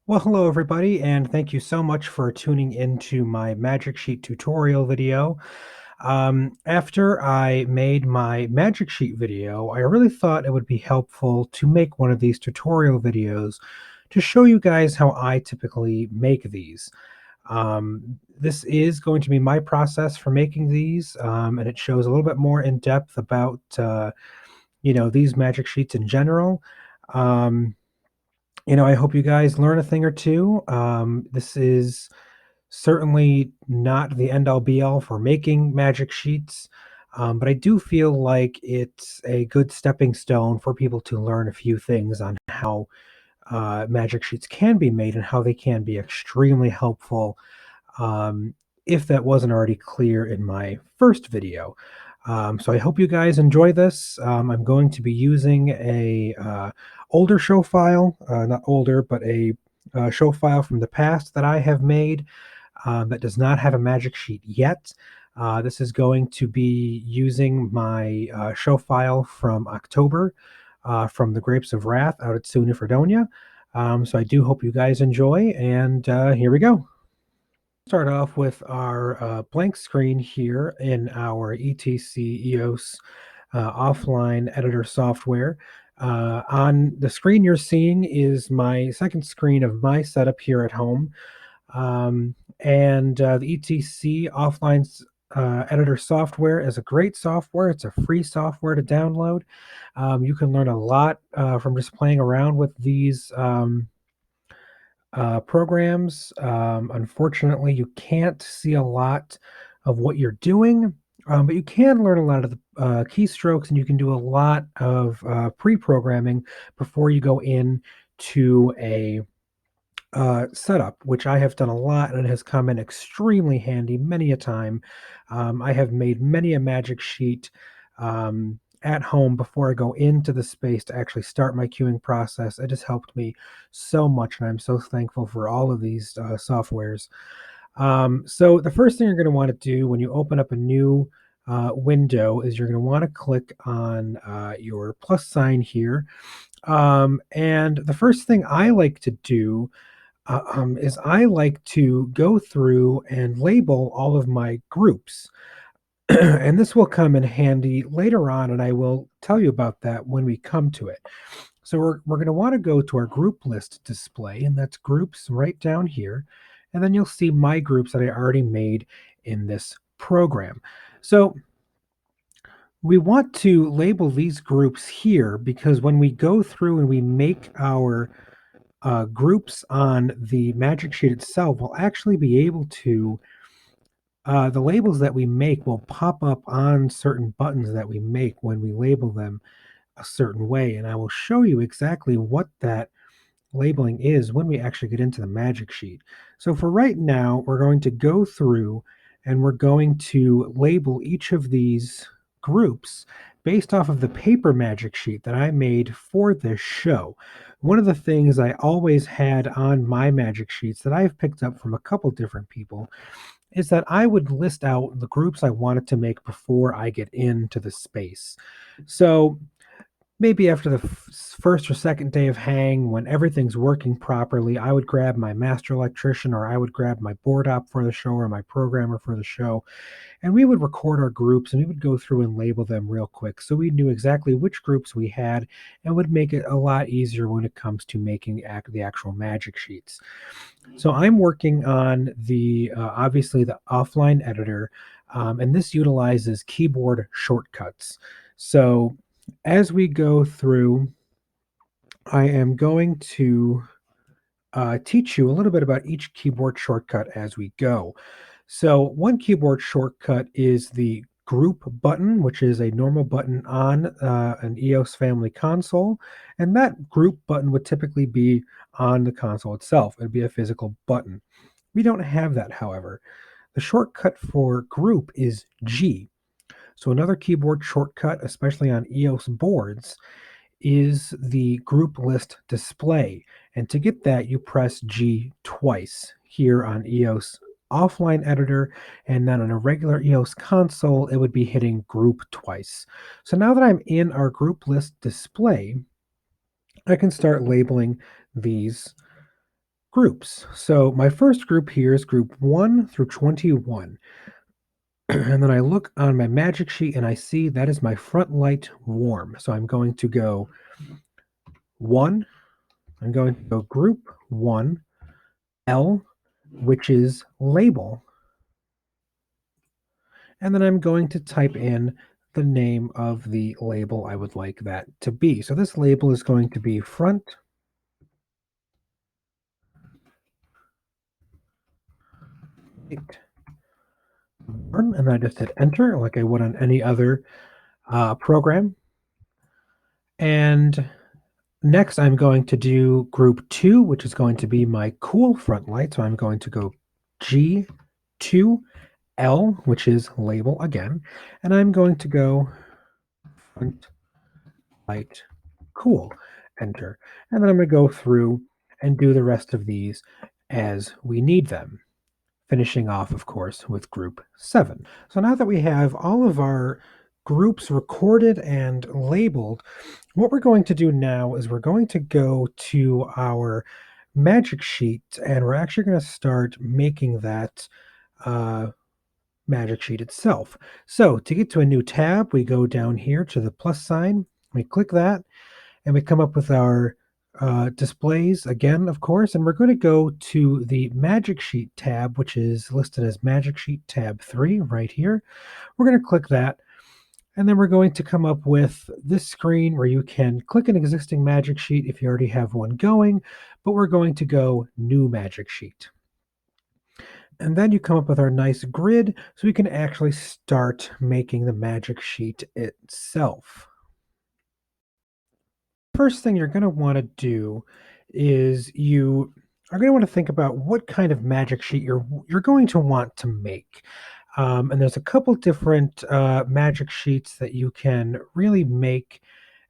Well, hello everybody, and thank you so much for tuning into my Magic Sheet tutorial video. After I made my Magic Sheet video, I really thought it would be helpful to make one of these tutorial videos to show you guys how I typically make these. This is going to be my process for making these, and it shows a little bit more in depth about, these Magic Sheets in general. Um, I hope you guys learn a thing or two. This is certainly not the end all be all for making magic sheets, but I do feel like it's a good stepping stone for people to learn a few things on how magic sheets can be made and how they can be extremely helpful, um, if that wasn't already clear in my first video. So I hope you guys enjoy this. I'm going to be using a older show file, not older, but a show file from the past that I have made that does not have a magic sheet yet. This is going to be using my show file from October, from the Grapes of Wrath out at Suna Fredonia. So I do hope you guys enjoy, and here we go. Start off with our blank screen here in our ETC Eos offline editor software. On the screen you're seeing is my second screen of my setup here at home. And the ETC offline editor software is a great software. It's a free software to download. You can learn a lot from just playing around with these programs. Unfortunately, you can't see a lot of what you're doing, but you can learn a lot of the keystrokes, and you can do a lot of pre-programming before you go in to a setup, which I have done a lot, and it has come in extremely handy many a time. I have made many a magic sheet at home before I go into the space to actually start my queuing process. It has helped me so much, and I'm so thankful for all of these softwares. So the first thing you're going to want to do when you open up a new window is you're going to want to click on your plus sign here. And the first thing I like to do is I like to go through and label all of my groups. And this will come in handy later on, and I will tell you about that when we come to it. So we're going to want to go to our group list display, and that's groups right down here. And then you'll see my groups that I already made in this program. So we want to label these groups here because when we go through and we make our groups on the magic sheet itself, we'll actually be able to, the labels that we make will pop up on certain buttons that we make when we label them a certain way. And I will show you exactly what that labeling is when we actually get into the magic sheet. So for right now, we're going to go through and we're going to label each of these groups based off of the paper magic sheet that I made for this show. One of the things I always had on my magic sheets that I've picked up from a couple different people is that I would list out the groups I wanted to make before I get into the space. So maybe after the first or second day of hang, when everything's working properly, I would grab my master electrician, or I would grab my board op for the show, or my programmer for the show, and we would record our groups and we would go through and label them real quick so we knew exactly which groups we had, and would make it a lot easier when it comes to making the actual magic sheets. So I'm working on the obviously the offline editor, and this utilizes keyboard shortcuts. So as we go through, I am going to teach you a little bit about each keyboard shortcut as we go. So one keyboard shortcut is the group button, which is a normal button on an EOS family console. And that group button would typically be on the console itself. It'd be a physical button. We don't have that, however. The shortcut for group is G. So another keyboard shortcut, especially on EOS boards, is the group list display. And to get that, you press G twice here on EOS offline editor, and then on a regular EOS console, it would be hitting group twice. So now that I'm in our group list display, I can start labeling these Groups. So my first group here is group 1 through 21. And then I look on my magic sheet and I see that is my front light warm. So I'm going to go 1, I'm going to go group 1, L, which is label, and then I'm going to type in the name of the label I would like that to be. So this label is going to be front light warm, and then I just hit enter like I would on any other program. And next, I'm going to do group 2, which is going to be my cool front light. So I'm going to go G2L, which is label again, and I'm going to go front light cool, enter. And then I'm going to go through and do the rest of these as we need them, finishing off, of course, with group 7. So now that we have all of our groups recorded and labeled, what we're going to do now is we're going to go to our magic sheet and we're actually going to start making that uh, magic sheet itself. So to get to a new tab, we go down here to the plus sign, we click that, and we come up with our displays again, of course, and we're going to go to the Magic Sheet tab, which is listed as Magic Sheet tab 3 right here. We're going to click that, and then we're going to come up with this screen where you can click an existing Magic Sheet if you already have one going, but we're going to go New Magic Sheet. And then you come up with our nice grid so we can actually start making the Magic Sheet itself. First thing you're going to want to do is you are going to want to think about what kind of magic sheet you're going to want to make. And there's a couple different magic sheets that you can really make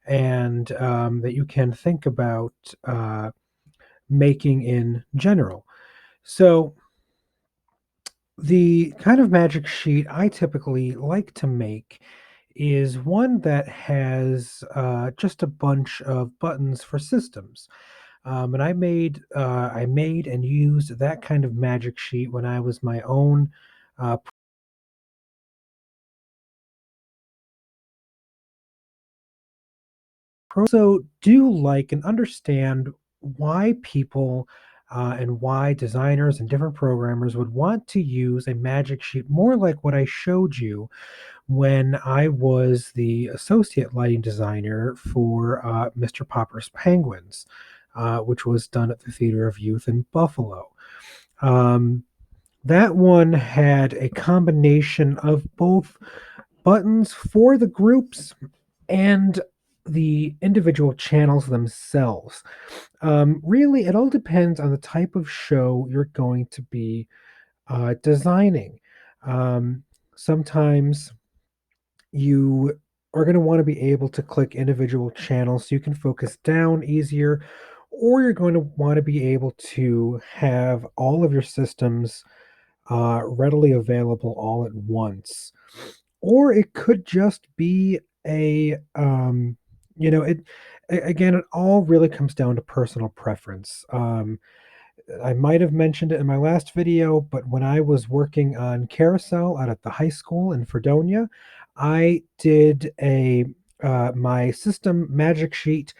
and that you can think about making in general. So the kind of magic sheet I typically like to make is one that has just a bunch of buttons for systems. And I made and used that kind of magic sheet when I was my own uh, so do like and understand why people and why designers and different programmers would want to use a magic sheet more like what I showed you when I was the associate lighting designer for Mr. Popper's Penguins, which was done at the Theater of Youth in Buffalo. Um, that one had a combination of both buttons for the groups and the individual channels themselves. Really, it all depends on the type of show you're going to be designing. Um, Sometimes you are going to want to be able to click individual channels so you can focus down easier, or you're going to want to be able to have all of your systems readily available all at once. Or it could just be again, it all really comes down to personal preference. I might have mentioned it in my last video, but when I was working on Carousel out at the high school in Fredonia, I did my system magic sheet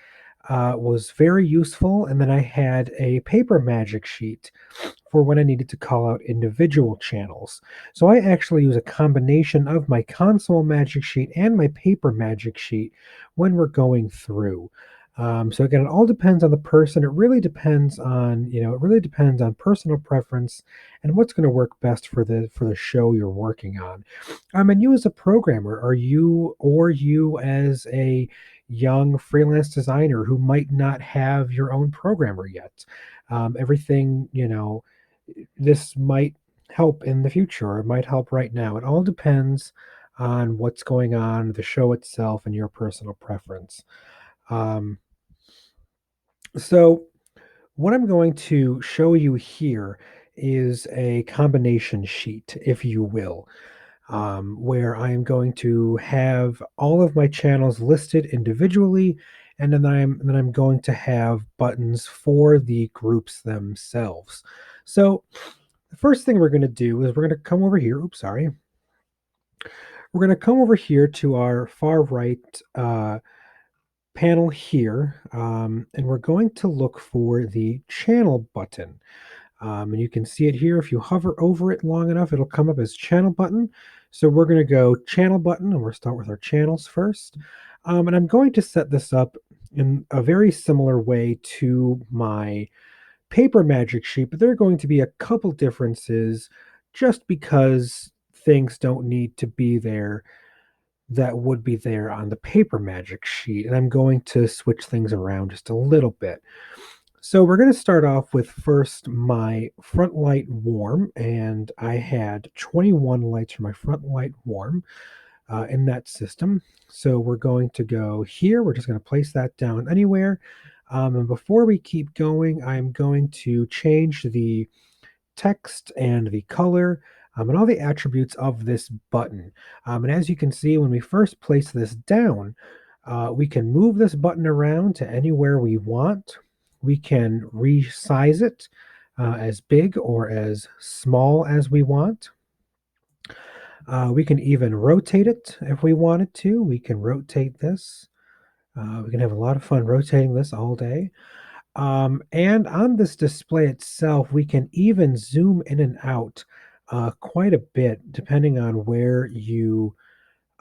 was very useful, and then I had a paper magic sheet for when I needed to call out individual channels. So I actually use a combination of my console magic sheet and my paper magic sheet when we're going through. So again, it all depends on the person. It really depends on, it really depends on personal preference and what's going to work best for the show you're working on. And you as a programmer, you as a young freelance designer who might not have your own programmer yet, everything, this might help in the future or it might help right now. It all depends on what's going on, the show itself, and your personal preference. Um, so, what I'm going to show you here is a combination sheet, if you will, where I am going to have all of my channels listed individually and then I'm going to have buttons for the groups themselves. So the first thing we're going to do is we're going to come over here. Oops, sorry. We're going to come over here to our far right panel here, and we're going to look for the channel button. And you can see it here. If you hover over it long enough, it'll come up as channel button. So we're going to go channel button, and we'll start with our channels first. And I'm going to set this up in a very similar way to my paper magic sheet, but there are going to be a couple differences just because things don't need to be there that would be there on the paper magic sheet. And I'm going to switch things around just a little bit. So we're going to start off with first my front light warm, and I had 21 lights for my front light warm in that system. So we're going to go here. We're just going to place that down anywhere. And before we keep going, I'm going to change the text and the color and all the attributes of this button. And as you can see, when we first place this down, we can move this button around to anywhere we want. We can resize it as big or as small as we want. We can even rotate it if we wanted to. We can rotate this. We can have a lot of fun rotating this all day. And on this display itself, we can even zoom in and out quite a bit depending on where you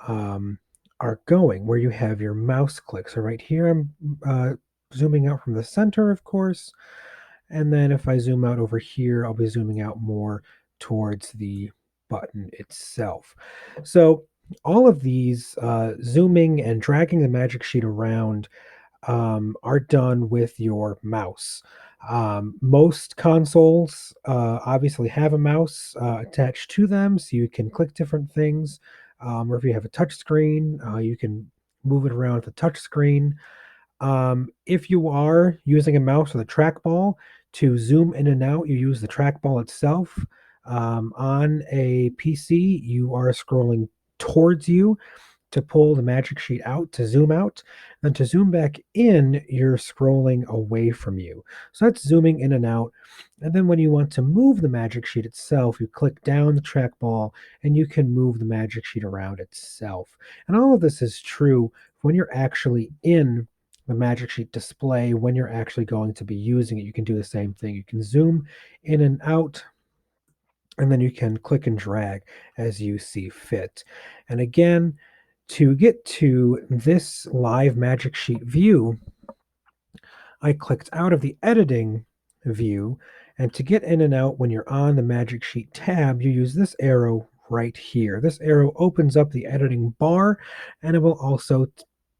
um, are going, where you have your mouse click. So right here, I'm zooming out from the center, of course. And then if I zoom out over here, I'll be zooming out more towards the button itself. So all of these zooming and dragging the magic sheet around are done with your mouse. Most consoles obviously have a mouse attached to them, so you can click different things. Or if you have a touch screen, you can move it around with a touch screen. If you are using a mouse with a trackball to zoom in and out, you use the trackball itself. On a PC, you are scrolling towards you to pull the magic sheet out to zoom out. And to zoom back in, you're scrolling away from you. So that's zooming in and out. And then when you want to move the magic sheet itself, you click down the trackball and you can move the magic sheet around itself. And all of this is true when you're actually in the magic sheet display. When you're actually going to be using it, you can do the same thing. You can zoom in and out, and then you can click and drag as you see fit. And again, to get to this live magic sheet view, I clicked out of the editing view, and to get in and out when you're on the magic sheet tab, you use this arrow right here. This arrow opens up the editing bar, and it will also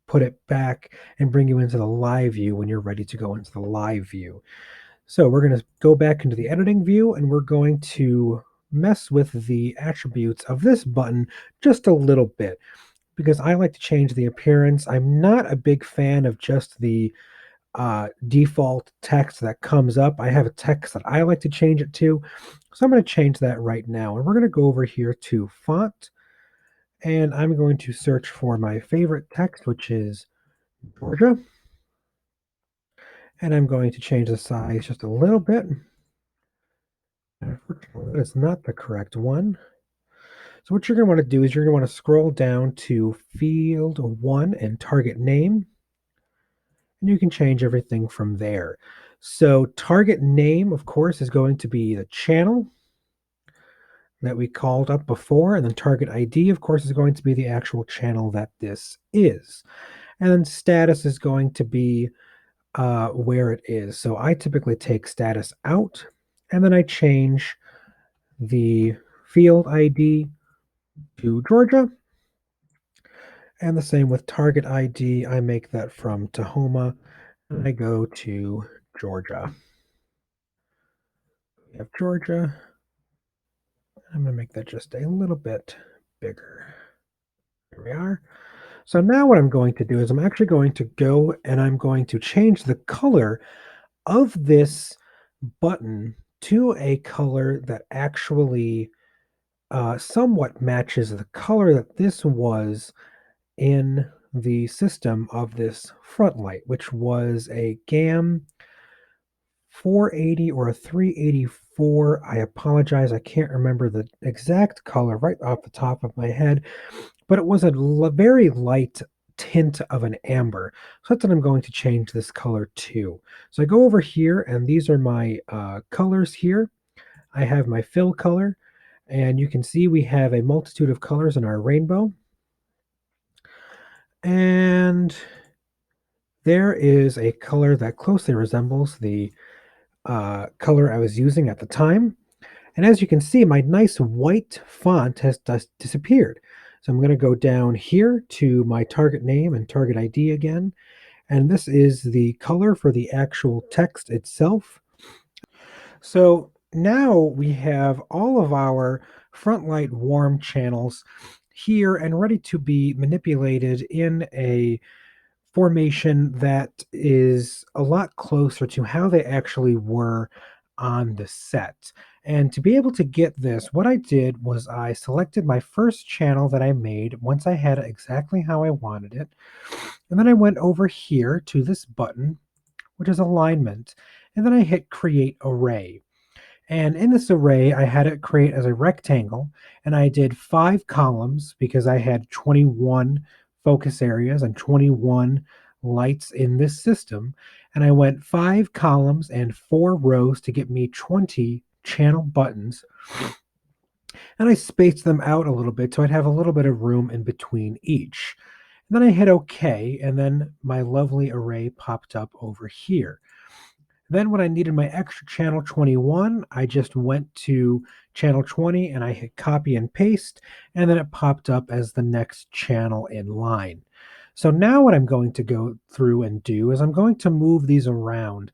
put it back and bring you into the live view when you're ready to go into the live view. So we're going to go back into the editing view, and we're going to mess with the attributes of this button just a little bit because I like to change the appearance. I'm not a big fan of just the default text that comes up. I have a text that I like to change it to. So I'm going to change that right now. And we're going to go over here to font. And I'm going to search for my favorite text, which is Georgia. And I'm going to change the size just a little bit. Unfortunately, that is not the correct one. So what you're going to want to do is you're going to want to scroll down to field 1 and target name, and you can change everything from there. So target name, of course, is going to be the channel that we called up before, and then target ID, of course, is going to be the actual channel that this is. And then status is going to be where it is. So I typically take status out, and then I change the field ID to Georgia. And the same with target ID. I make that from Tahoma, and I go to Georgia. We have Georgia. I'm going to make that just a little bit bigger. Here we are. So now what I'm going to do is I'm actually going to go and I'm going to change the color of this button to a color that actually somewhat matches the color that this was in the system of this front light, which was a GAM 480 or a 384. I apologize, I can't remember the exact color right off the top of my head, but it was a very light tint of an amber. So that's what I'm going to change this color to. So I go over here, and these are my colors here. I have my fill color, and you can see we have a multitude of colors in our rainbow. And there is a color that closely resembles the color I was using at the time. And as you can see, my nice white font has disappeared. So I'm going to go down here to my target name and target ID again. And this is the color for the actual text itself. So now we have all of our front light warm channels here and ready to be manipulated in a formation that is a lot closer to how they actually were on the set. And to be able to get this, what I did was I selected my first channel that I made once I had it exactly how I wanted it. And then I went over here to this button, which is alignment. And then I hit create array. And in this array, I had it create as a rectangle, and I did 5 columns because I had 21 focus areas and 21 lights in this system. And I went 5 columns and 4 rows to get me 20 channel buttons. And I spaced them out a little bit so I'd have a little bit of room in between each. And then I hit OK, and then my lovely array popped up over here. Then when I needed my extra channel 21, I just went to channel 20 and I hit copy and paste, and then it popped up as the next channel in line. So now what I'm going to go through and do is I'm going to move these around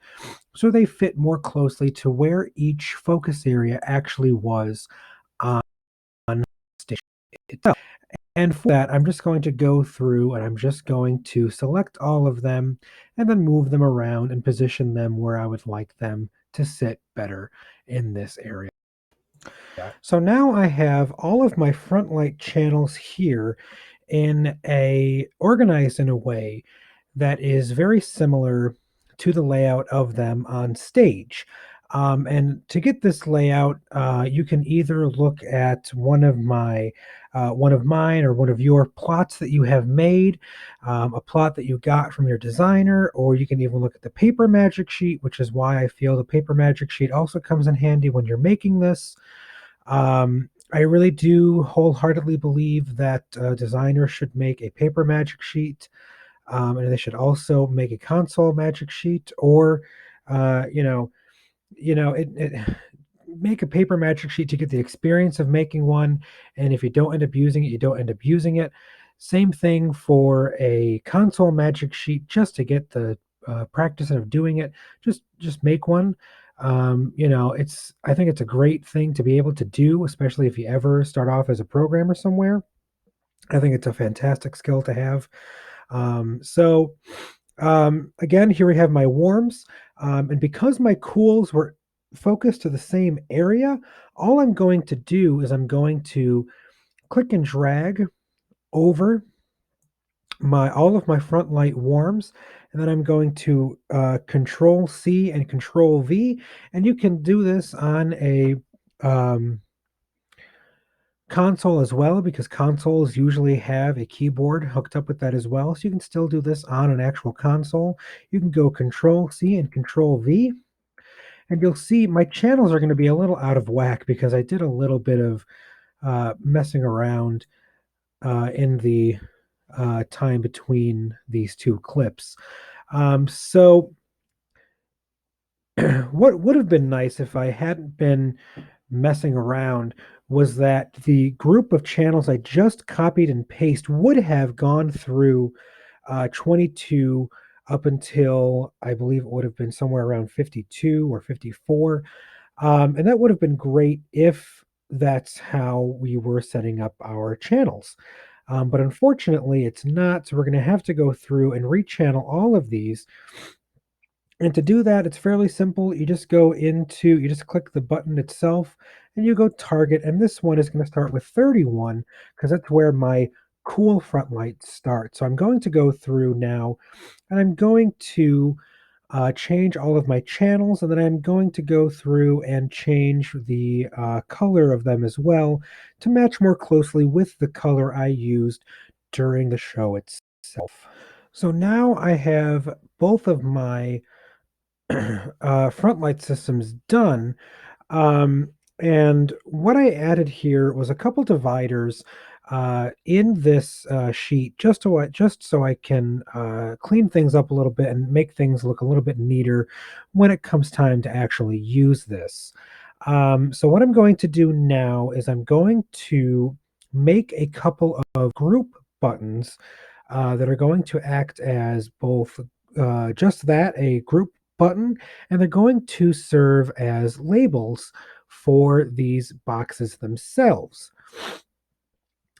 so they fit more closely to where each focus area actually was on the station itself. And for that, I'm just going to go through and I'm just going to select all of them and then move them around and position them where I would like them to sit better in this area. So now I have all of my front light channels here organized in a way that is very similar to the layout of them on stage. And to get this layout, you can either look at one of mine or one of your plots that you have made, a plot that you got from your designer, or you can even look at the paper magic sheet, which is why I feel the paper magic sheet also comes in handy when you're making this. I really do wholeheartedly believe that designers should make a paper magic sheet, and they should also make a console magic sheet, or uh, you know, it make a paper magic sheet to get the experience of making one. And if you don't end up using it, you don't end up using it. Same thing for a console magic sheet, just to get the practice of doing it. Just make one. I think it's a great thing to be able to do, especially if you ever start off as a programmer somewhere. I think it's a fantastic skill to have. Again, here we have my warms. And because my cools were focused to the same area, all I'm going to do is I'm going to click and drag over all of my front light warms, and then I'm going to Control C and Control V, and you can do this on a um, console as well, because consoles usually have a keyboard hooked up with that as well. So you can still do this on an actual console. You can go Control C and Control V, and you'll see my channels are going to be a little out of whack because I did a little bit of messing around in the time between these two clips. So what would have been nice if I hadn't been messing around was that the group of channels I just copied and pasted would have gone through 22 up until I believe it would have been somewhere around 52 or 54. And that would have been great if that's how we were setting up our channels. But unfortunately, it's not. So we're going to have to go through and rechannel all of these. And to do that, it's fairly simple. You just click the button itself and you go target. And this one is going to start with 31 because that's where my cool front light start. So I'm going to go through now and I'm going to change all of my channels, and then I'm going to go through and change the color of them as well to match more closely with the color I used during the show itself. So now I have both of my front light systems done. Um, and what I added here was a couple dividers in this sheet just so I can clean things up a little bit and make things look a little bit neater when it comes time to actually use this. So what I'm going to do now is I'm going to make a couple of group buttons that are going to act as both just that, a group button, and they're going to serve as labels for these boxes themselves.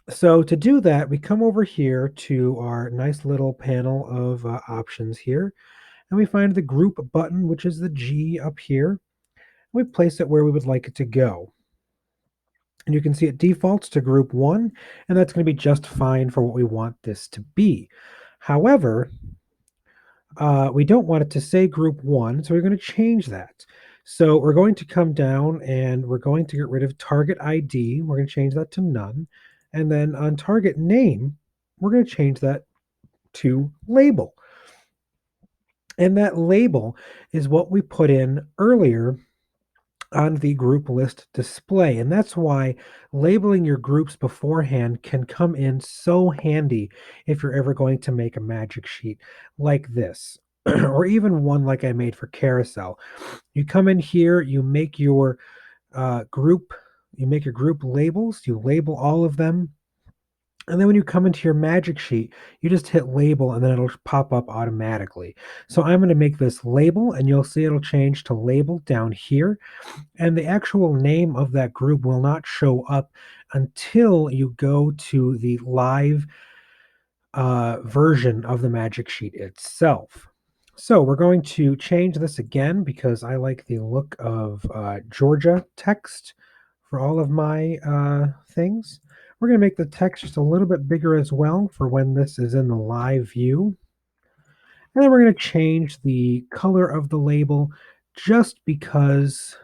So to do that, we come over here to our nice little panel of options here, and we find the group button, which is the G up here. We place it where we would like it to go. And you can see it defaults to group 1, and that's going to be just fine for what we want this to be. However, we don't want it to say group 1, so we're going to change that. So we're going to come down and we're going to get rid of target ID. We're going to change that to none. And then on target name, we're going to change that to label. And that label is what we put in earlier on the group list display. And that's why labeling your groups beforehand can come in so handy if you're ever going to make a magic sheet like this, or even one like I made for carousel. You come in here, you make your group, you make your group labels, you label all of them. And then when you come into your magic sheet, you just hit label and then it'll pop up automatically. So I'm going to make this label and you'll see it'll change to label down here. And the actual name of that group will not show up until you go to the live version of the magic sheet itself. So we're going to change this again because I like the look of Georgia text for all of my things. We're going to make the text just a little bit bigger as well for when this is in the live view. And then we're going to change the color of the label just because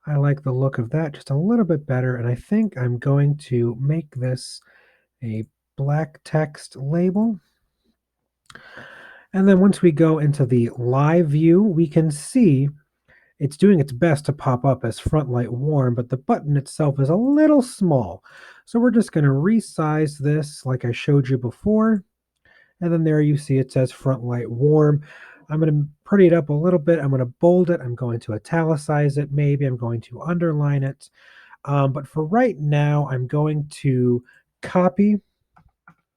I like the look of that just a little bit better, and I think I'm going to make this a black text label. And then once we go into the live view, we can see it's doing its best to pop up as front light warm, but the button itself is a little small. So we're just going to resize this like I showed you before. And then there you see it says front light warm. I'm going to pretty it up a little bit. I'm going to bold it. I'm going to italicize it. Maybe I'm going to underline it. But for right now, I'm going to copy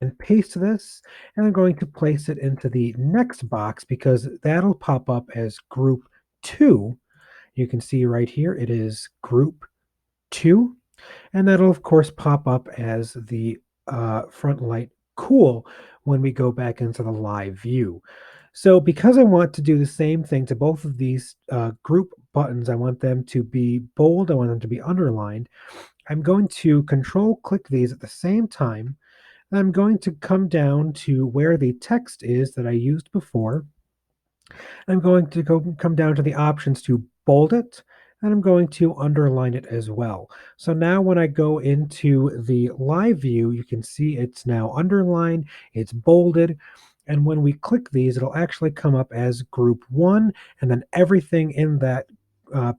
and paste this, and I'm going to place it into the next box because that'll pop up as group 2. You can see right here, it is group 2. And that'll, of course, pop up as the front light cool when we go back into the live view. So because I want to do the same thing to both of these group buttons, I want them to be bold, I want them to be underlined, I'm going to control click these at the same time. And I'm going to come down to where the text is that I used before. I'm going to come down to the options to bold it, and I'm going to underline it as well. So now when I go into the live view, you can see it's now underlined, it's bolded, and when we click these, it'll actually come up as group 1, and then everything in that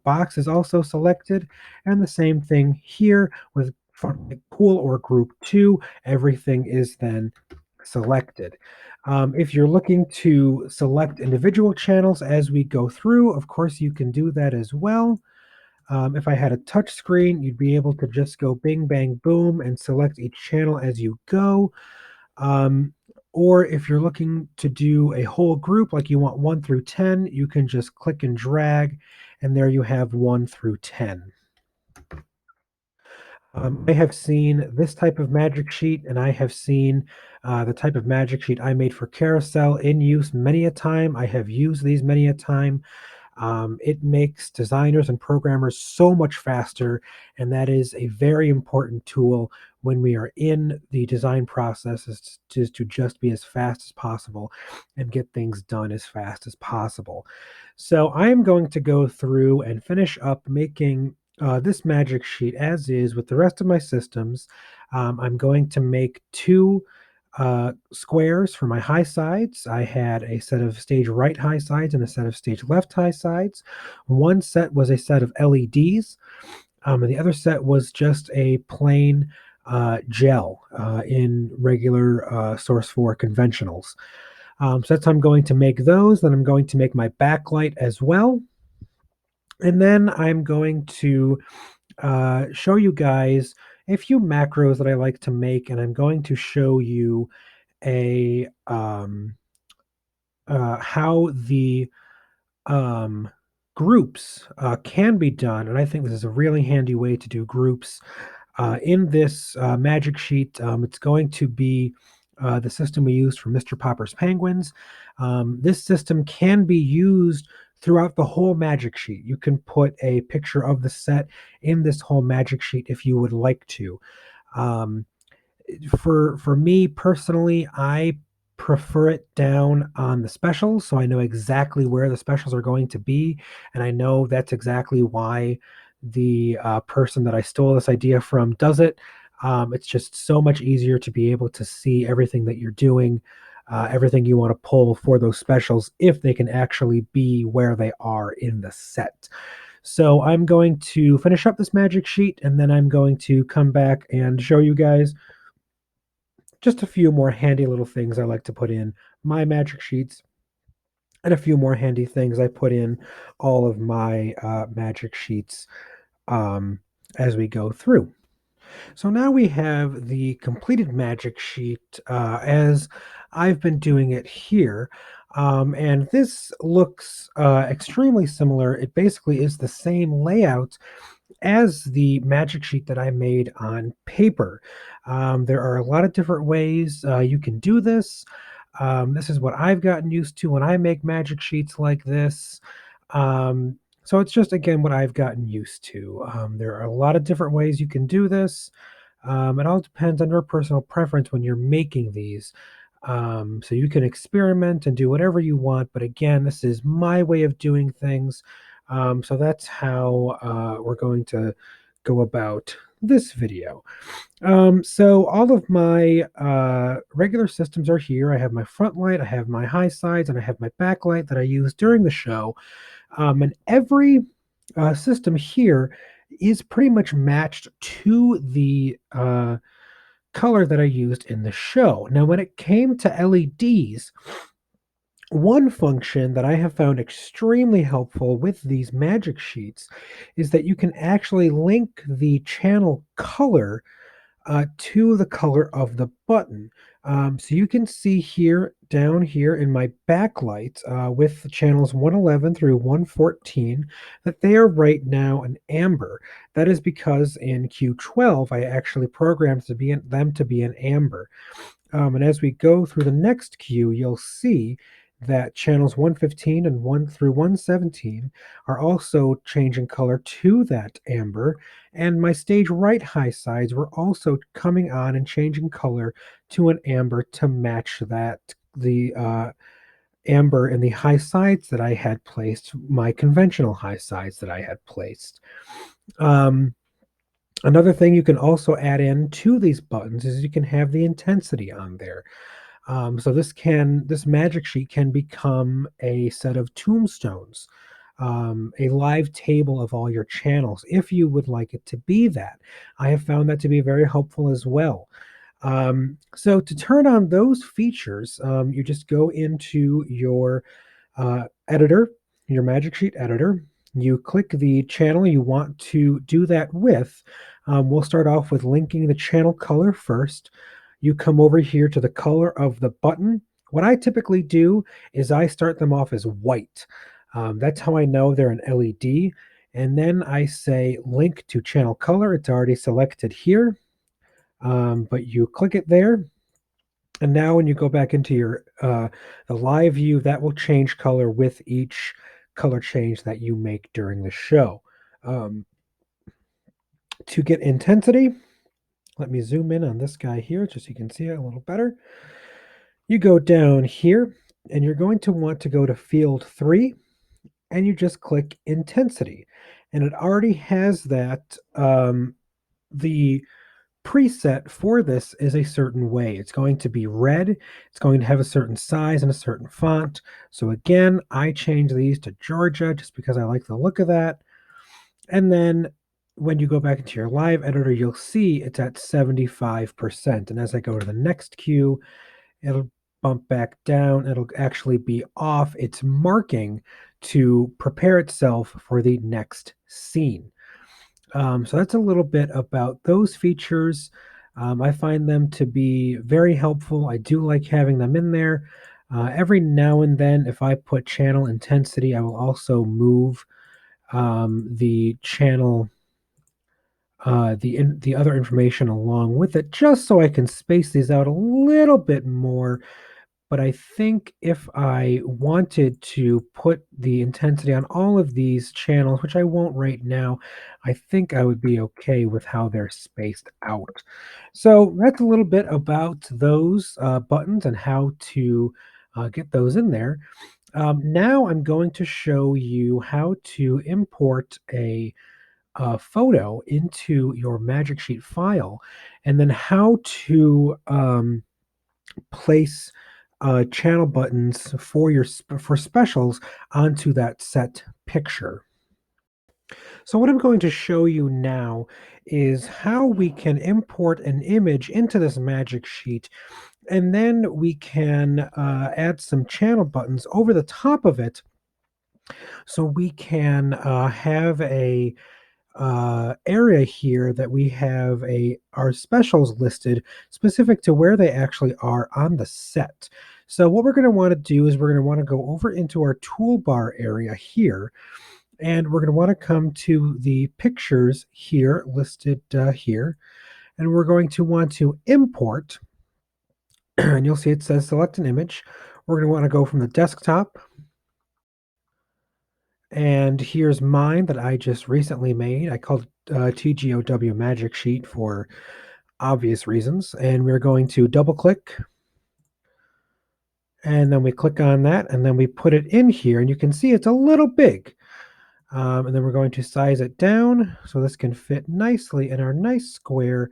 box is also selected, and the same thing here with pool or group 2, everything is then selected. If you're looking to select individual channels as we go through, of course, you can do that as well. If I had a touch screen, you'd be able to just go bing, bang, boom, and select each channel as you go. Or if you're looking to do a whole group, like you want 1 through 10, you can just click and drag, and there you have 1 through 10. I have seen this type of magic sheet, and I have seen the type of magic sheet I made for Carousel in use many a time. I have used these many a time. It makes designers and programmers so much faster, and that is a very important tool when we are in the design process, is to just be as fast as possible and get things done as fast as possible. So I am going to go through and finish up making this magic sheet as is with the rest of my systems. I'm going to make two squares for my high sides. I had a set of stage right high sides and a set of stage left high sides. One set was a set of LEDs, and the other set was just a plain gel in regular Source 4 conventionals. So that's how I'm going to make those. Then I'm going to make my backlight as well. And then I'm going to show you guys a few macros that I like to make, and I'm going to show you a how the um, groups can be done. And I think this is a really handy way to do groups in this magic sheet. It's going to be the system we used for Mr. Popper's Penguins. This system can be used throughout the whole magic sheet. You can put a picture of the set in this whole magic sheet if you would like to. Um, for me personally, I prefer it down on the specials, so I know exactly where the specials are going to be, and I know that's exactly why the person that I stole this idea from does it. It's just so much easier to be able to see everything that you're doing, everything you want to pull for those specials, if they can actually be where they are in the set. So I'm going to finish up this magic sheet, and then I'm going to come back and show you guys just a few more handy little things I like to put in my magic sheets, and a few more handy things I put in all of my magic sheets um, as we go through. So now we have the completed magic sheet as I've been doing it here. And this looks extremely similar. It basically is the same layout as the magic sheet that I made on paper. There are a lot of different ways you can do this. This is what I've gotten used to when I make magic sheets like this. So it's just, again, what I've gotten used to. There are a lot of different ways you can do this. It all depends on your personal preference when you're making these. So you can experiment and do whatever you want, but again, this is my way of doing things. So that's how we're going to go about this video. So all of my regular systems are here. I have my front light, I have my high sides, and I have my backlight that I use during the show. And every system here is pretty much matched to the color that I used in the show. Now, when it came to LEDs, one function that I have found extremely helpful with these magic sheets is that you can actually link the channel color to the color of the button. So you can see here, down here in my backlight with the channels 111 through 114, that they are right now an amber. That is because in Q12, I actually programmed them to be an amber. And as we go through the next queue, you'll see that channels 115 and 1 through 117 are also changing color to that amber. And my stage right high sides were also coming on and changing color to an amber to match that, the amber in the high sides that I had placed, my conventional high sides that I had placed. Um, Another thing you can also add in to these buttons is you can have the intensity on there. So this magic sheet can become a set of tombstones, a live table of all your channels, if you would like it to be that. I have found that to be very helpful as well. So to turn on those features, you just go into your editor, your magic sheet editor. You click the channel you want to do that with. We'll start off with linking the channel color first. You come over here to the color of the button. What I typically do is I start them off as white. That's how I know they're an LED. And then I say link to channel color. It's already selected here, but you click it there. And now when you go back into your the live view, that will change color with each color change that you make during the show. Um, to get intensity, let me zoom in on this guy here just so you can see it a little better. You go down here and you're going to want to go to field 3 and you just click intensity. And it already has that. The preset for this is a certain way. It's going to be red. It's going to have a certain size and a certain font. So again, I change these to Georgia just because I like the look of that. And then when you go back into your live editor, you'll see it's at 75%. And as I go to the next cue, it'll bump back down. It'll actually be off its marking to prepare itself for the next scene. So that's a little bit about those features. I find them to be very helpful. I do like having them in there. Every now and then, if I put channel intensity, I will also move the channel, the other information along with it, just so I can space these out a little bit more. But I think if I wanted to put the intensity on all of these channels, which I won't right now, I think I would be okay with how they're spaced out. So that's a little bit about those buttons and how to get those in there. Now I'm going to show you how to import a photo into your Magic Sheet file, and then how to place channel buttons for for specials onto that set picture. So what I'm going to show you now is how we can import an image into this Magic Sheet, and then we can add some channel buttons over the top of it so we can have a area here that we have our specials listed specific to where they actually are on the set. So what we're going to want to do is we're going to want to go over into our toolbar area here, and we're going to want to come to the pictures here listed here, and we're going to want to import, and you'll see it says select an image. We're going to want to go from the desktop, and here's mine that I just recently made. I called it TGOW Magic Sheet for obvious reasons. And we're going to double click, and then we click on that, and then we put it in here, and you can see it's a little big. And then we're going to size it down so this can fit nicely in our nice square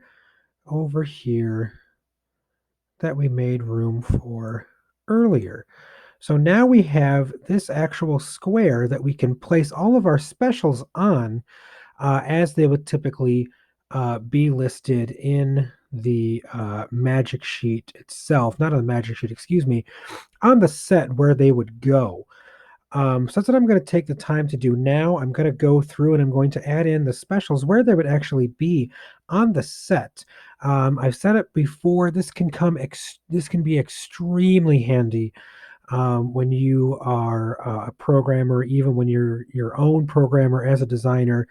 over here that we made room for earlier. So now we have this actual square that we can place all of our specials on as they would typically be listed in the Magic Sheet itself, not on the Magic Sheet, excuse me, on the set where they would go. So that's what I'm going to take the time to do now. I'm going to go through and I'm going to add in the specials where they would actually be on the set. I've said it before. This can be extremely handy when you are a programmer, even when you're your own programmer as a designer.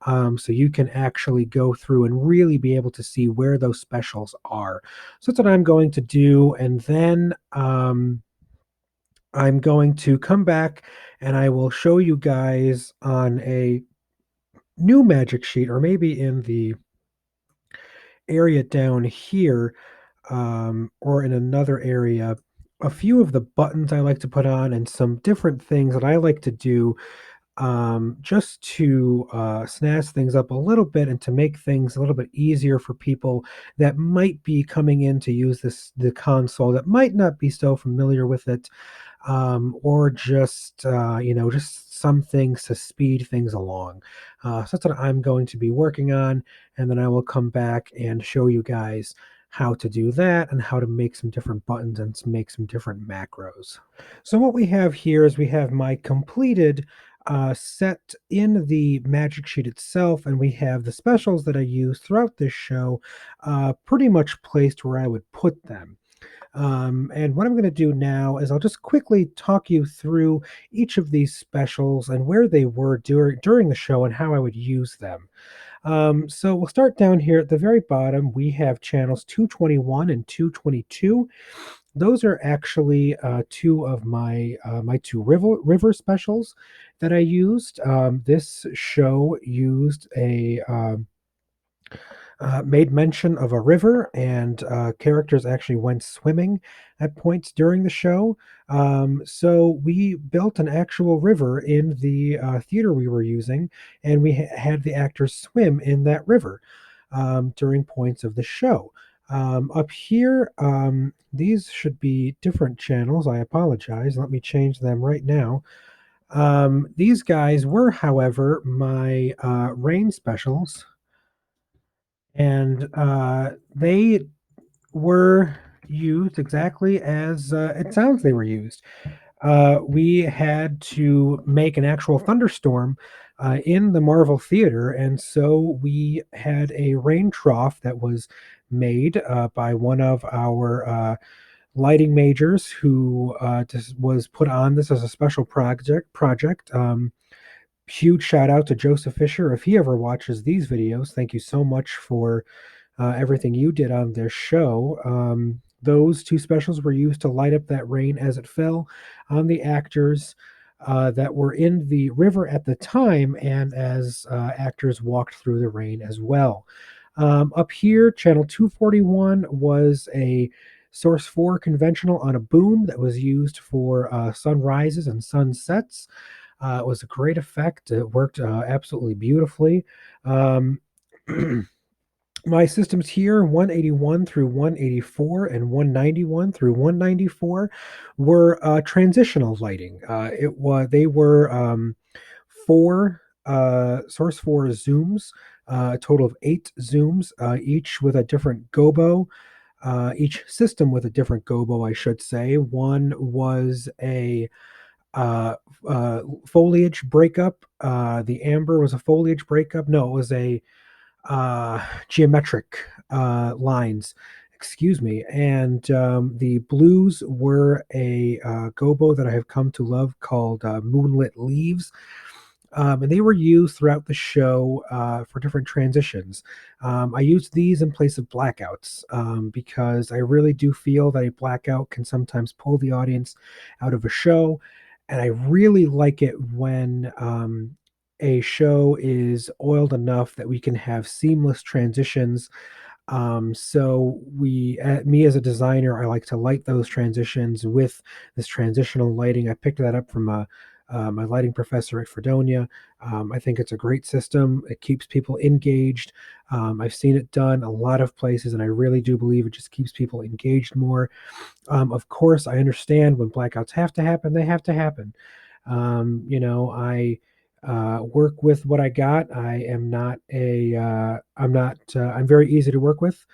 So you can actually go through and really be able to see where those specials are. So that's what I'm going to do. And then I'm going to come back and I will show you guys on a new Magic Sheet, or maybe in the area down here, or in another area, a few of the buttons I like to put on and some different things that I like to do just to snazz things up a little bit and to make things a little bit easier for people that might be coming in to use the console that might not be so familiar with it, or just just some things to speed things along. So that's what I'm going to be working on, and then I will come back and show you guys how to do that and how to make some different buttons and to make some different macros. So what we have here is we have my completed set in the Magic Sheet itself, and we have the specials that I use throughout this show pretty much placed where I would put them. And what I'm going to do now is I'll just quickly talk you through each of these specials and where they were during the show and how I would use them. So we'll start down here at the very bottom. We have channels 221 and 222. those are actually two of my two river specials that I used. This show used a made mention of a river, and characters actually went swimming at points during the show. So we built an actual river in the theater we were using, and we had the actors swim in that river during points of the show. Up here, these should be different channels. I apologize. Let me change them right now. These guys were, however, my rain specials, and they were used exactly as it sounds they were used. We had to make an actual thunderstorm in the Marvel Theater, and so we had a rain trough that was made by one of our lighting majors who just was put on this as a special project. Huge shout out to Joseph Fisher. If he ever watches these videos, thank you so much for everything you did on this show. Those two specials were used to light up that rain as it fell on the actors that were in the river at the time, and as actors walked through the rain as well. Up here, channel 241 was a Source 4 conventional on a boom that was used for sunrises and sunsets. It was a great effect. It worked absolutely beautifully. Um, my systems here, 181 through 184 and 191 through 194, were transitional lighting. It was They were four source four zooms, a total of 8 zooms, each with a different gobo. Each system with a different gobo, I should say. One was a uh, foliage breakup. The amber was a foliage breakup. No, it was a geometric lines. Excuse me. And the blues were a gobo that I have come to love called Moonlit Leaves. And they were used throughout the show for different transitions. I used these in place of blackouts because I really do feel that a blackout can sometimes pull the audience out of a show. And I really like it when a show is oiled enough that we can have seamless transitions. Me as a designer, I like to light those transitions with this transitional lighting. I picked that up from my lighting professor at Fredonia. I think it's a great system. It keeps people engaged. I've seen it done a lot of places, and I really do believe it just keeps people engaged more. Of course, I understand when blackouts have to happen, they have to happen. I work with what I got. I'm very easy to work with.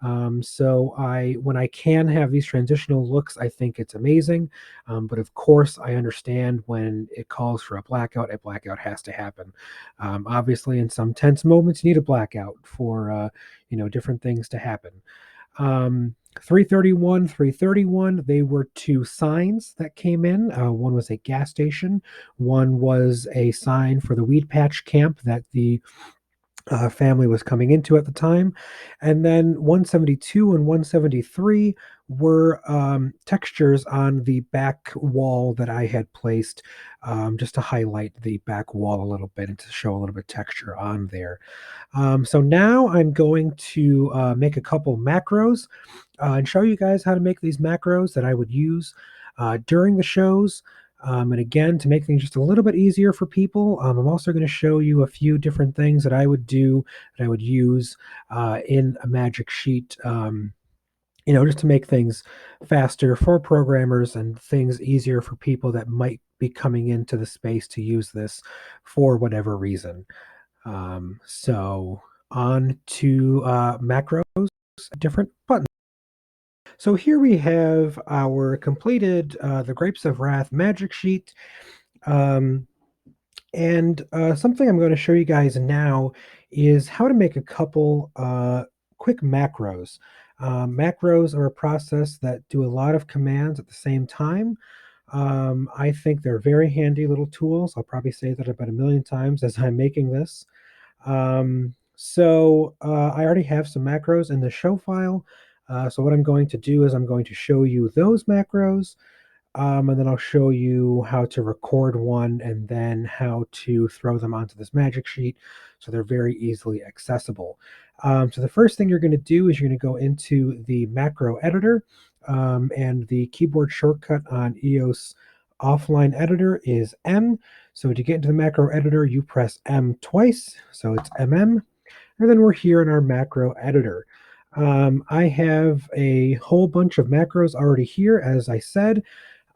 When I can have these transitional looks, I think it's amazing. But of course, I understand when it calls for a blackout has to happen. Obviously, in some tense moments, you need a blackout for, different things to happen. 331, they were two signs that came in. One was a gas station, one was a sign for the weed patch camp that the family was coming into at the time. And then 172 and 173 were textures on the back wall that I had placed just to highlight the back wall a little bit and to show a little bit of texture on there. So now I'm going to make a couple macros and show you guys how to make these macros that I would use during the shows. And again, to make things just a little bit easier for people, I'm also going to show you a few different things that I would do, that I would use in a magic sheet, just to make things faster for programmers and things easier for people that might be coming into the space to use this for whatever reason. So on to macros, different buttons. So here we have our completed the Grapes of Wrath magic sheet. Um, and something I'm going to show you guys now is how to make a couple quick macros. Macros are a process that do a lot of commands at the same time. I think they're very handy little tools. I'll probably say that about a million times as I'm making this. I already have some macros in the show file. So what I'm going to do is I'm going to show you those macros, and then I'll show you how to record one and then how to throw them onto this magic sheet so they're very easily accessible. So the first thing you're going to do is you're going to go into the macro editor, and the keyboard shortcut on EOS offline editor is M. So to get into the macro editor, you press M twice, so it's MM, and then we're here in our macro editor. I have a whole bunch of macros already here, as I said.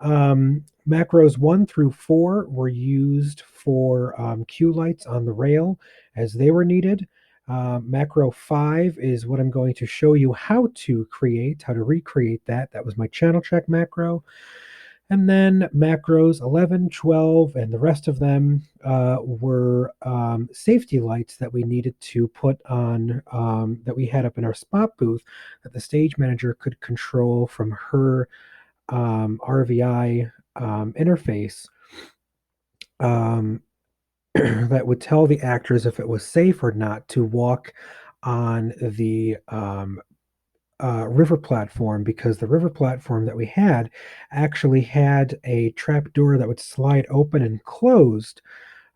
Macros 1 through 4 were used for queue lights on the rail as they were needed. Macro 5 is what I'm going to show you how to create, how to recreate that. That was my channel check macro. And then macros 11, 12, and the rest of them were safety lights that we needed to put on, that we had up in our spot booth that the stage manager could control from her RVI interface, um, that would tell the actors if it was safe or not to walk on the river platform, because the river platform that we had actually had a trap door that would slide open and closed.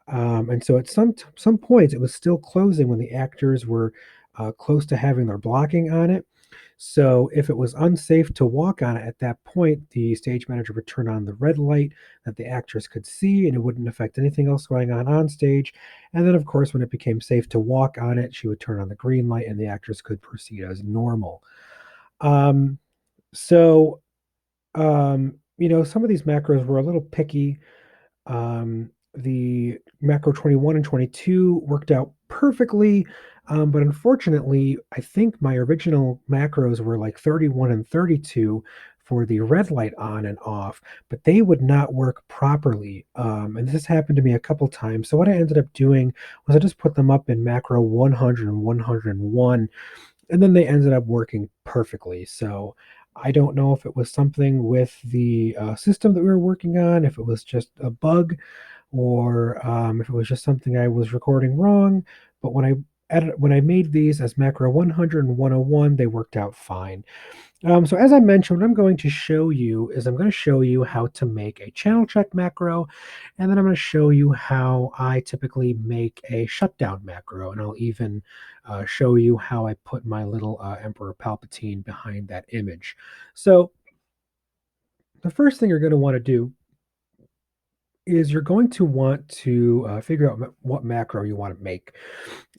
And so at some points it was still closing when the actors were close to having their blocking on it. So if it was unsafe to walk on it at that point, the stage manager would turn on the red light that the actors could see, and it wouldn't affect anything else going on stage. And then, of course, when it became safe to walk on it, she would turn on the green light, and the actors could proceed as normal. Um, so, some of these macros were a little picky. The macro 21 and 22 worked out perfectly, but unfortunately, I think my original macros were like 31 and 32 for the red light on and off, but they would not work properly. And this happened to me a couple times. So what I ended up doing was I just put them up in macro 100 and 101, and then they ended up working perfectly. So I don't know if it was something with the system that we were working on, if it was just a bug, or if it was just something I was recording wrong. But when I made these as macro 100 and 101, they worked out fine. So as I mentioned, what I'm going to show you is I'm going to show you how to make a channel check macro, and then I'm going to show you how I typically make a shutdown macro, and I'll even show you how I put my little Emperor Palpatine behind that image. So the first thing you're going to want to do is you're going to want to figure out what macro you want to make.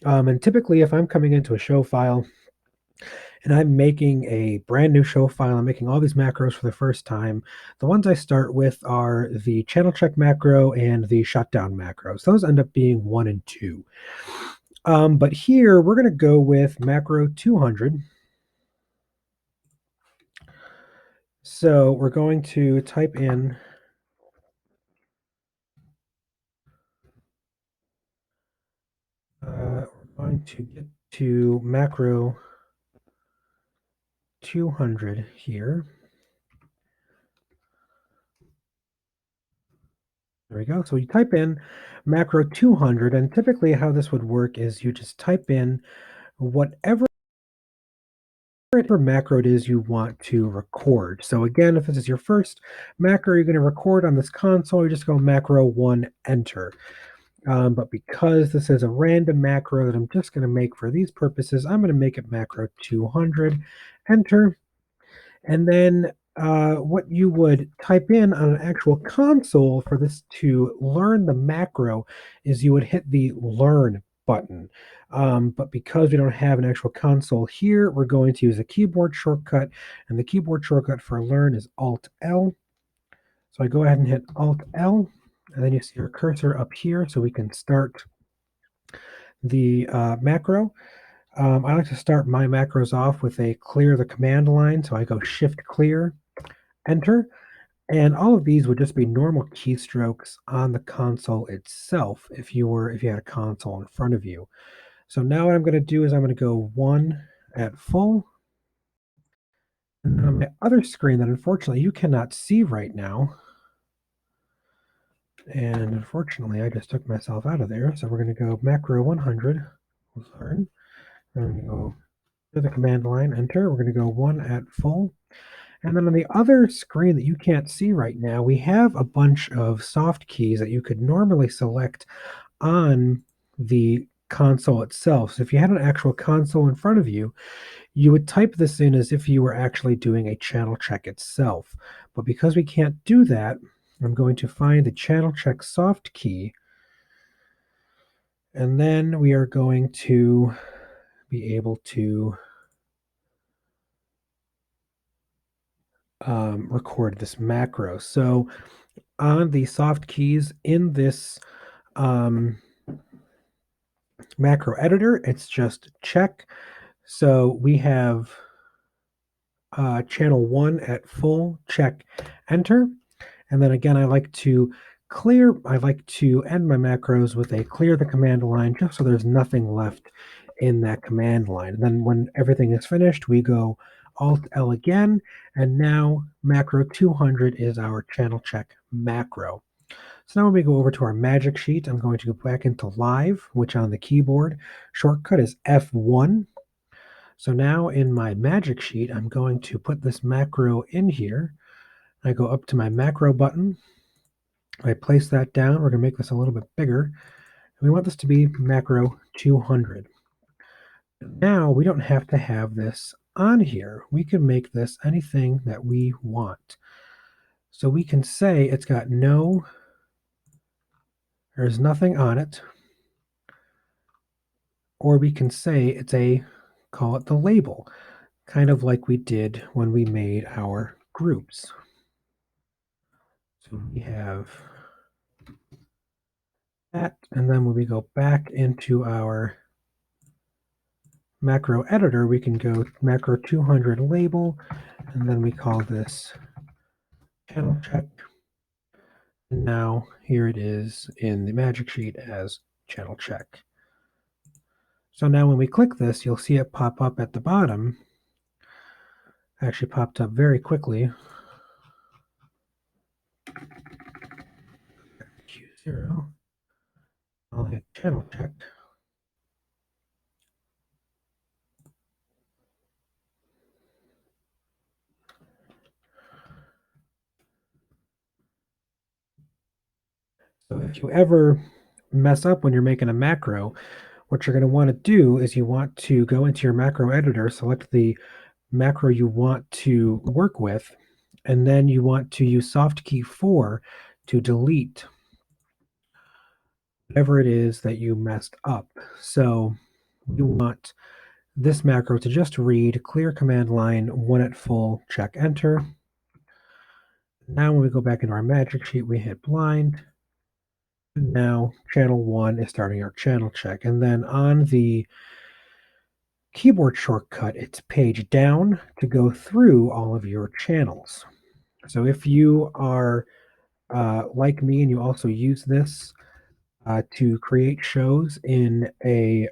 And typically, if I'm coming into a show file and I'm making a brand new show file, I'm making all these macros for the first time. The ones I start with are the channel check macro and the shutdown macros. Those end up being 1 and 2. But here we're going to go with macro 200. So we're going to type in we're going to get to macro 200 here. There we go. So you type in macro 200, and typically how this would work is you just type in whatever macro it is you want to record. So again, if this is your first macro you're going to record on this console, you just go macro 1, enter. But because this is a random macro that I'm just going to make for these purposes, I'm going to make it macro 200, enter. And then what you would type in on an actual console for this to learn the macro is you would hit the learn button. But because we don't have an actual console here, we're going to use a keyboard shortcut, and the keyboard shortcut for learn is Alt L. So I go ahead and hit Alt L, and then you see your cursor up here so we can start the macro. I like to start my macros off with a clear the command line. So I go Shift clear, enter, and all of these would just be normal keystrokes on the console itself if you had a console in front of you. So now what I'm going to do is I'm going to go 1 at full. And on my other screen that unfortunately you cannot see right now, and unfortunately I just took myself out of there, so we're going to go macro 100, learn, and we go To the command line, enter. We're going to go 1 at full. And then on the other screen that you can't see right now, we have a bunch of soft keys that you could normally select on the console itself. So if you had an actual console in front of you, you would type this in as if you were actually doing a channel check itself. But because we can't do that, I'm going to find the channel check soft key, and then we are going to be able to record this macro. So on the soft keys in this um, macro editor, it's just check. So we have channel 1 at full, check, enter. And then again, I like to end my macros with a clear the command line just so there's nothing left in that command line. And then when everything is finished, we go Alt L again, and now macro 200 is our channel check macro. So now when we go over to our magic sheet, I'm going to go back into live, which on the keyboard shortcut is F1. So now in my magic sheet, I'm going to put this macro in here. I go up to my macro button. I place that down. We're going to make this a little bit bigger. We want this to be macro 200. Now we don't have to have this on here. We can make this anything that we want. So we can say it's got there's nothing on it. Or we can say call it the label, kind of like we did when we made our groups. So we have that, and then when we go back into our macro editor, we can go macro 200 label, and then we call this channel check. And now here it is in the magic sheet as channel check. So now when we click this, you'll see it pop up at the bottom. Actually popped up very quickly. Q0. I'll hit channel check. So if you ever mess up when you're making a macro, what you're going to want to do is you want to go into your macro editor, select the macro you want to work with, and then you want to use soft key 4 to delete whatever it is that you messed up. So you want this macro to just read clear command line 1 at full, check enter. Now when we go back into our magic sheet, we hit blind. Now channel 1 is starting our channel check. And then on the keyboard shortcut, it's page down to go through all of your channels. So if you are like me and you also use this to create shows in a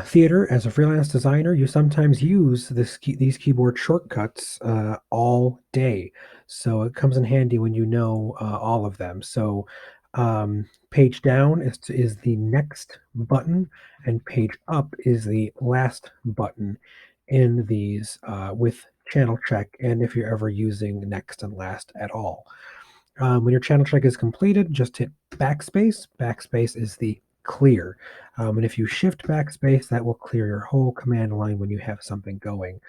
theater as a freelance designer, you sometimes use these keyboard shortcuts all day. So it comes in handy when you know all of them. So page down is the next button, and page up is the last button in these with channel check, and if you're ever using next and last at all. When your channel check is completed, just hit backspace. Backspace is the clear. And if you shift backspace, that will clear your whole command line when you have something going.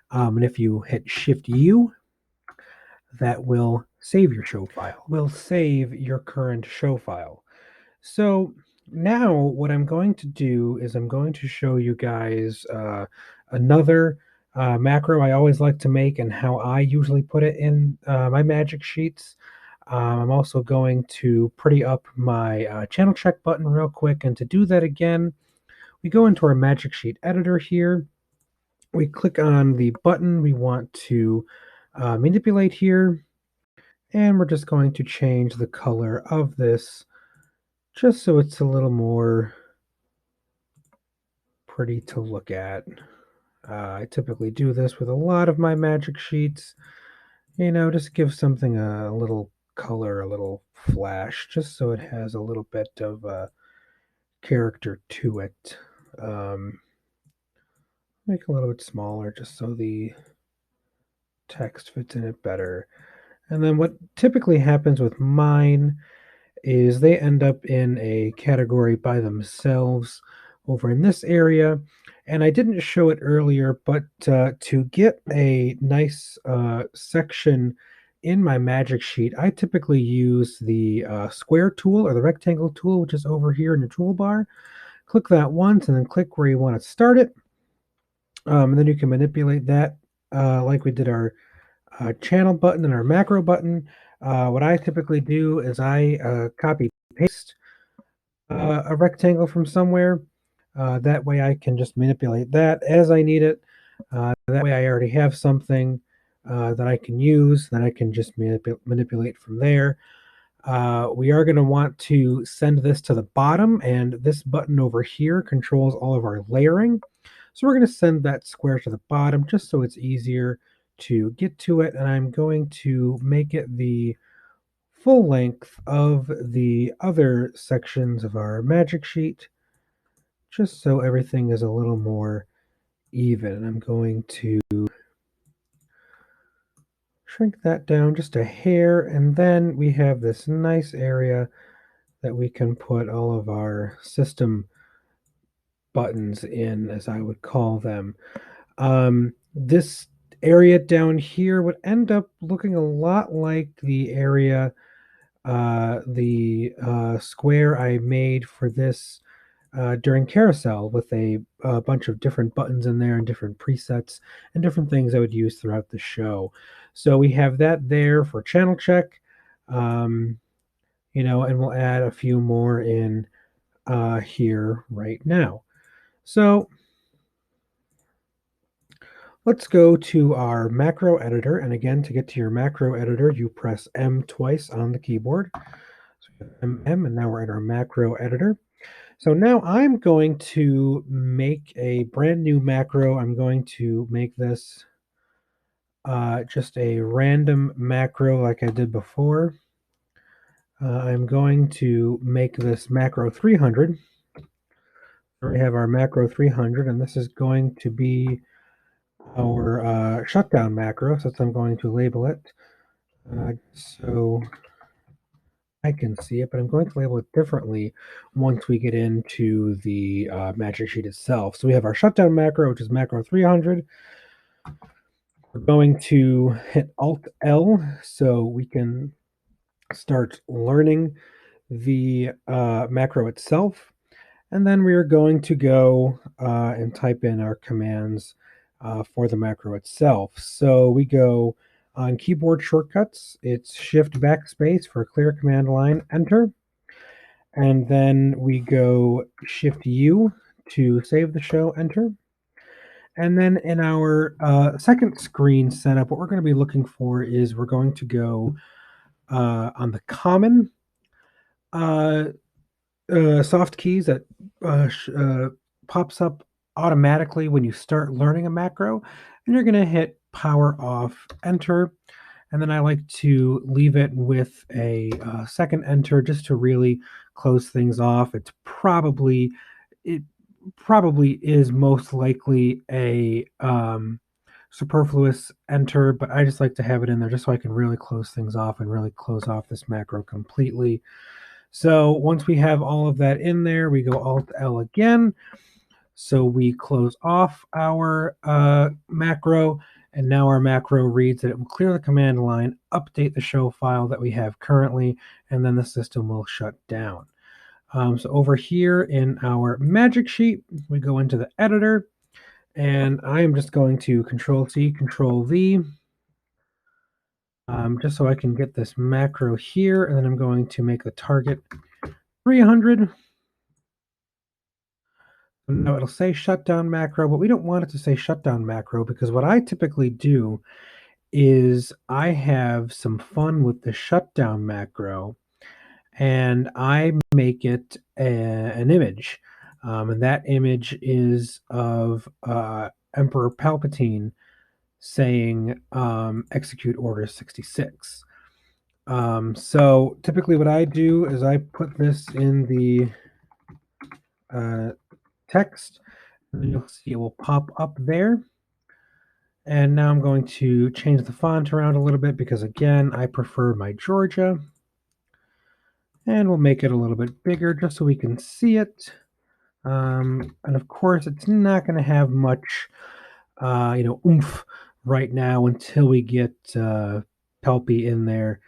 And if you hit shift U, that will save your show file, will save your current show file. So now what I'm going to do is I'm going to show you guys another macro I always like to make and how I usually put it in my magic sheets. I'm also going to pretty up my channel check button real quick. And to do that again, we go into our magic sheet editor here. We click on the button we want to manipulate here. And we're just going to change the color of this just so it's a little more pretty to look at. I typically do this with a lot of my magic sheets, just give something a little color, a little flash, just so it has a little bit of character to it. Make a little bit smaller just so the text fits in it better. And then what typically happens with mine is they end up in a category by themselves over in this area. And I didn't show it earlier, but to get a nice section in my magic sheet, I typically use the square tool or the rectangle tool, which is over here in your toolbar. Click that once and then click where you want to start it. And then you can manipulate that like we did our channel button and our macro button. What I typically do is I copy paste a rectangle from somewhere. That way I can just manipulate that as I need it. That way I already have something that I can use that I can just manipulate from there. We are going to want to send this to the bottom, and this button over here controls all of our layering. So we're going to send that square to the bottom just so it's easier to get to it, and I'm going to make it the full length of the other sections of our magic sheet just so everything is a little more even. I'm going to shrink that down just a hair, and then we have this nice area that we can put all of our system buttons in, as I would call them. This area down here would end up looking a lot like the area, the square I made for this during Carousel with a bunch of different buttons in there and different presets and different things I would use throughout the show. So we have that there for channel check, um, and we'll add a few more in here right now. So let's go to our macro editor. And again, to get to your macro editor, you press M twice on the keyboard. So M, and now we're in our macro editor. So now I'm going to make a brand new macro. I'm going to make this just a random macro like I did before. I'm going to make this macro 300. We have our macro 300, and this is going to be our shutdown macro, since I'm going to label it so I can see it, but I'm going to label it differently once we get into the magic sheet itself. So we have our shutdown macro, which is macro 300. We're going to hit Alt L so we can start learning the macro itself. And then we are going to go and type in our commands for the macro itself. So we go on keyboard shortcuts, it's Shift Backspace for a clear command line, Enter. And then we go Shift U to save the show, Enter. And then in our second screen setup, what we're going to be looking for is we're going to go on the common soft keys that pops up automatically when you start learning a macro, and you're going to hit power off, enter, and then I like to leave it with a second enter just to really close things off. It probably is most likely a superfluous enter, but I just like to have it in there just so I can really close things off and really close off this macro completely. So once we have all of that in there, we go Alt L again. So we close off our macro, and now our macro reads that it will clear the command line, update the show file that we have currently, and then the system will shut down. So over here in our magic sheet, we go into the editor, and I am just going to Control C, Control V, just so I can get this macro here, and then I'm going to make the target 300. Now it'll say shutdown macro, but we don't want it to say shutdown macro because what I typically do is I have some fun with the shutdown macro and I make it an image. And that image is of Emperor Palpatine saying execute order 66. So typically what I do is I put this in the uh, text, and you'll see it will pop up there. And now I'm going to change the font around a little bit because, again, I prefer my Georgia. And we'll make it a little bit bigger just so we can see it. And of course, it's not going to have much, oomph right now until we get Pelpy in there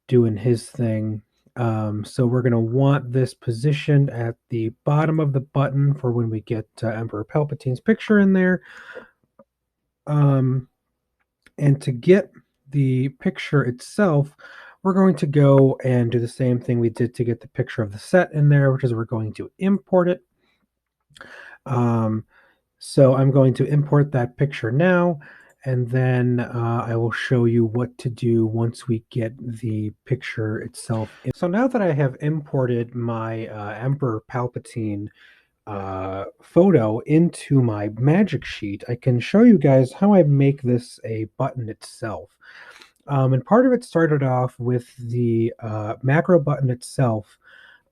doing his thing. So we're going to want this positioned at the bottom of the button for when we get Emperor Palpatine's picture in there. And to get the picture itself, we're going to go and do the same thing we did to get the picture of the set in there, which is we're going to import it. So I'm going to import that picture now, and then I will show you what to do once we get the picture itself. So now that I have imported my Emperor Palpatine photo into my magic sheet, I can show you guys how I make this a button itself. And part of it started off with the macro button itself,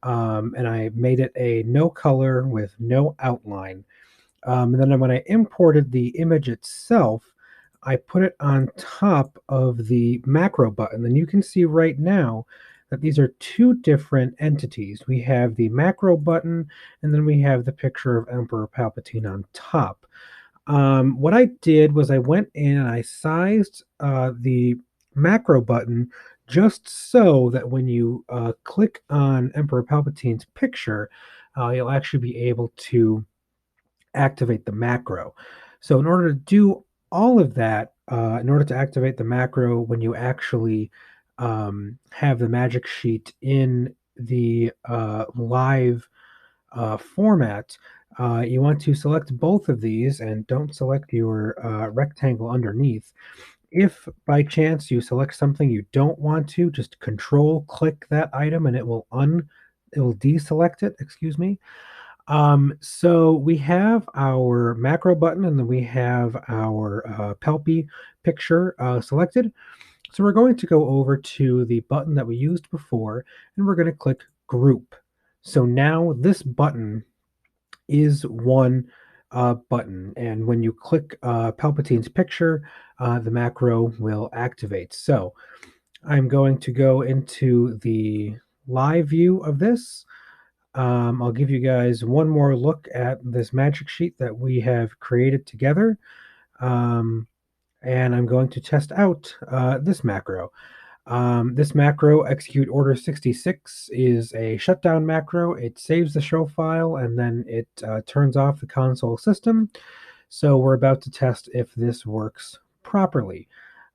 and I made it a no color with no outline. And then when I imported the image itself, I put it on top of the macro button. And you can see right now that these are two different entities. We have the macro button, and then we have the picture of Emperor Palpatine on top. What I did was I went in and I sized the macro button just so that when you click on Emperor Palpatine's picture, you'll actually be able to activate the macro. So in order to do all of that, in order to activate the macro when you actually have the magic sheet in the live format, you want to select both of these and don't select your rectangle underneath. If by chance you select something you don't want to, just control click that item and it will deselect it, excuse me. So we have our macro button and then we have our Pelpy picture selected. So we're going to go over to the button that we used before and we're going to click group. So now this button is one button, and when you click Palpatine's picture, the macro will activate. So I'm going to go into the live view of this. I'll give you guys one more look at this magic sheet that we have created together. And I'm going to test out this macro. This macro, execute order 66, is a shutdown macro. It saves the show file and then it turns off the console system. So we're about to test if this works properly.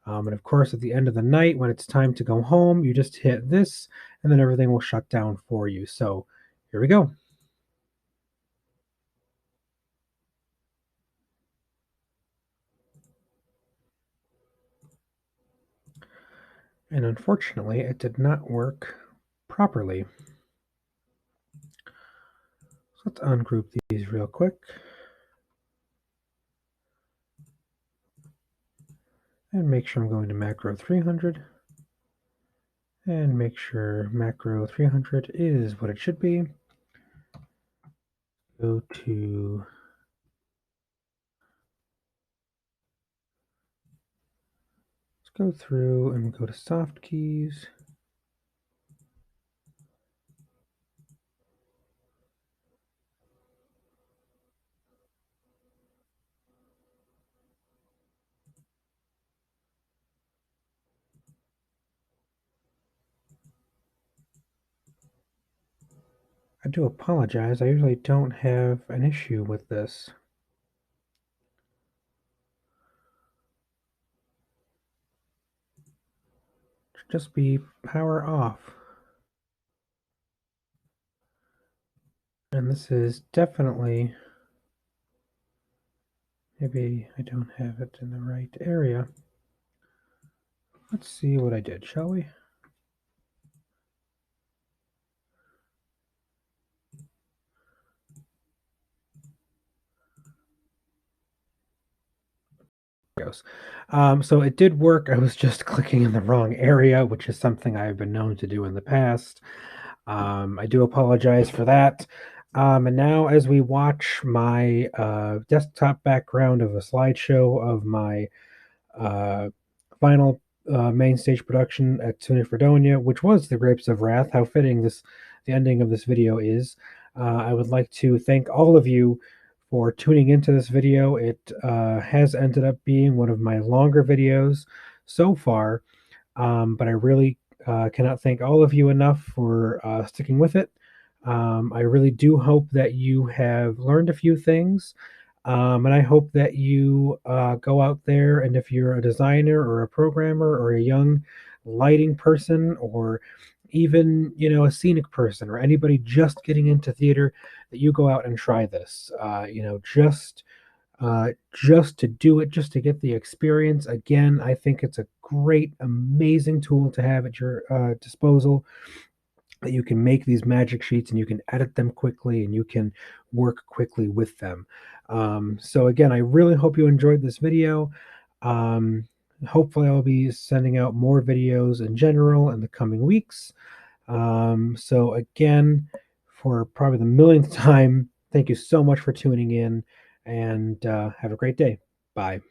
And of course, at the end of the night, when it's time to go home, you just hit this and then everything will shut down for you. So here we go. And unfortunately, it did not work properly. So let's ungroup these real quick. And make sure I'm going to macro 300. And make sure macro 300 is what it should be. Go to go through and go to soft keys. I do apologize. I usually don't have an issue with this. It should just be power off. And this is definitely, maybe I don't have it in the right area. Let's see what I did, shall we? So it did work. I was just clicking in the wrong area, which is something I've been known to do in the past. I do apologize for that. And now, as we watch my desktop background of a slideshow of my uh, final main stage production at SUNY Fredonia, which was The Grapes of Wrath, how fitting the ending of this video is. I would like to thank all of you for tuning into this video. It has ended up being one of my longer videos so far, but I really cannot thank all of you enough for sticking with it. I really do hope that you have learned a few things, and I hope that you go out there, and if you're a designer or a programmer or a young lighting person or even a scenic person or anybody just getting into theater, that you go out and try this. Just to do it, just to get the experience. Again, I think it's a great, amazing tool to have at your disposal, that you can make these magic sheets and you can edit them quickly and you can work quickly with them. So again, I really hope you enjoyed this video. Um, Hopefully I'll be sending out more videos in general in the coming weeks. So again, for probably the millionth time, thank you so much for tuning in, and have a great day. Bye.